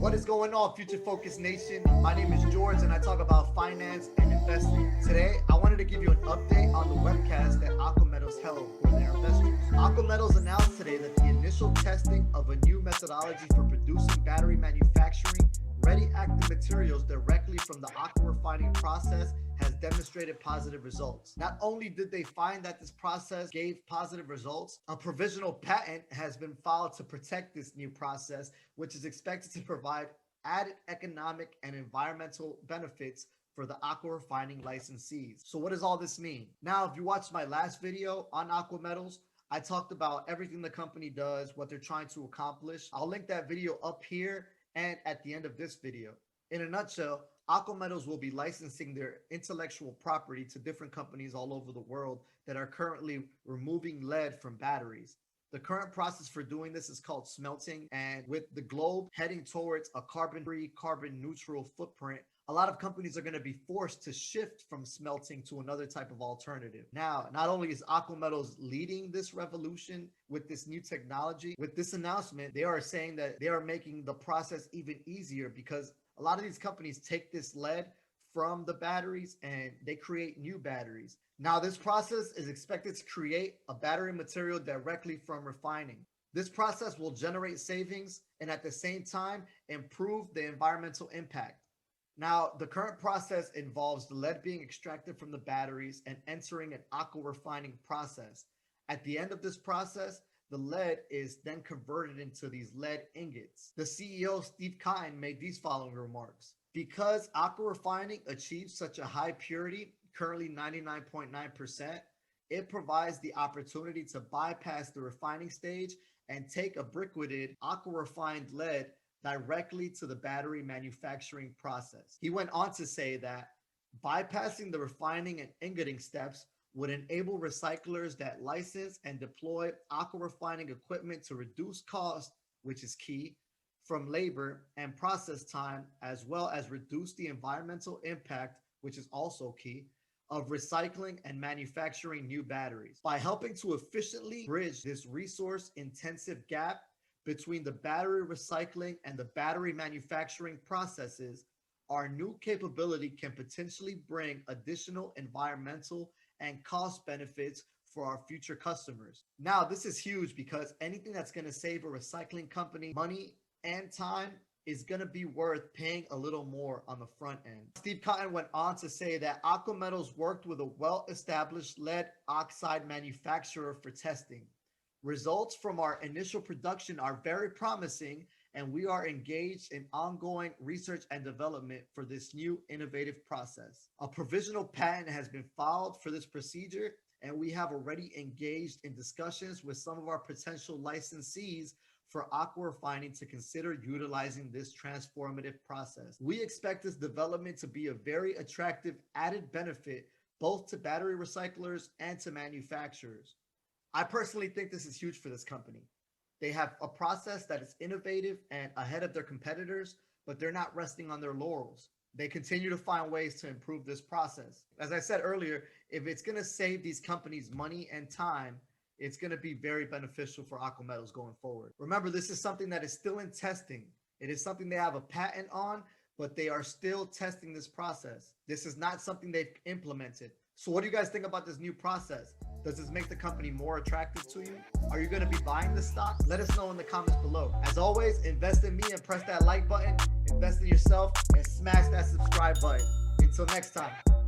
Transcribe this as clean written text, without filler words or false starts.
What is going on, Future Focus Nation? My name is George and I talk about finance and investing. Today, I wanted to give you an update on the webcast that AquaMetals held for their investors. AquaMetals announced today that the initial testing of a new methodology for producing battery manufacturing ready active materials directly from the aqua refining process has demonstrated positive results. Not only did they find that this process gave positive results, a provisional patent has been filed to protect this new process, which is expected to provide added economic and environmental benefits for the aqua refining licensees. So what does all this mean? Now, if you watched my last video on AquaMetals, I talked about everything the company does, what they're trying to accomplish. I'll link that video up here and at the end of this video. In a nutshell, AquaMetals will be licensing their intellectual property to different companies all over the world that are currently removing lead from batteries. The current process for doing this is called smelting, and with the globe heading towards a carbon-free, carbon-neutral footprint, a lot of companies are going to be forced to shift from smelting to another type of alternative. Now, not only is AquaMetals leading this revolution with this new technology, with this announcement, they are saying that they are making the process even easier because a lot of these companies take this lead from the batteries and they create new batteries. Now, this process is expected to create a battery material directly from refining. This process will generate savings and at the same time improve the environmental impact. Now, the current process involves the lead being extracted from the batteries and entering an aqua refining process. At the end of this process, the lead is then converted into these lead ingots. The CEO, Steve Cotton, made these following remarks. Because aqua refining achieves such a high purity, currently 99.9%, it provides the opportunity to bypass the refining stage and take a briquetted aqua refined lead directly to the battery manufacturing process. He went on to say that bypassing the refining and ingoting steps would enable recyclers that license and deploy aqua refining equipment to reduce cost, which is key, from labor and process time, as well as reduce the environmental impact, which is also key, of recycling and manufacturing new batteries. By helping to efficiently bridge this resource-intensive gap between the battery recycling and the battery manufacturing processes, our new capability can potentially bring additional environmental and cost benefits for our future customers. Now, this is huge because anything that's going to save a recycling company money and time is going to be worth paying a little more on the front end. Steve Cotton went on to say that AquaMetals worked with a well-established lead oxide manufacturer for testing. Results from our initial production are very promising, and we are engaged in ongoing research and development for this new innovative process. A provisional patent has been filed for this procedure, and we have already engaged in discussions with some of our potential licensees for aqua refining to consider utilizing this transformative process. We expect this development to be a very attractive added benefit both to battery recyclers and to manufacturers. I personally think this is huge for this company. They have a process that is innovative and ahead of their competitors, but they're not resting on their laurels. They continue to find ways to improve this process. As I said earlier, if it's going to save these companies money and time, it's going to be very beneficial for AquaMetals going forward. Remember, this is something that is still in testing. It is something they have a patent on, but they are still testing this process. This is not something they've implemented. So what do you guys think about this new process? Does this make the company more attractive to you? Are you going to be buying the stock? Let us know in the comments below. As always, invest in me and press that like button, invest in yourself, and smash that subscribe button. Until next time.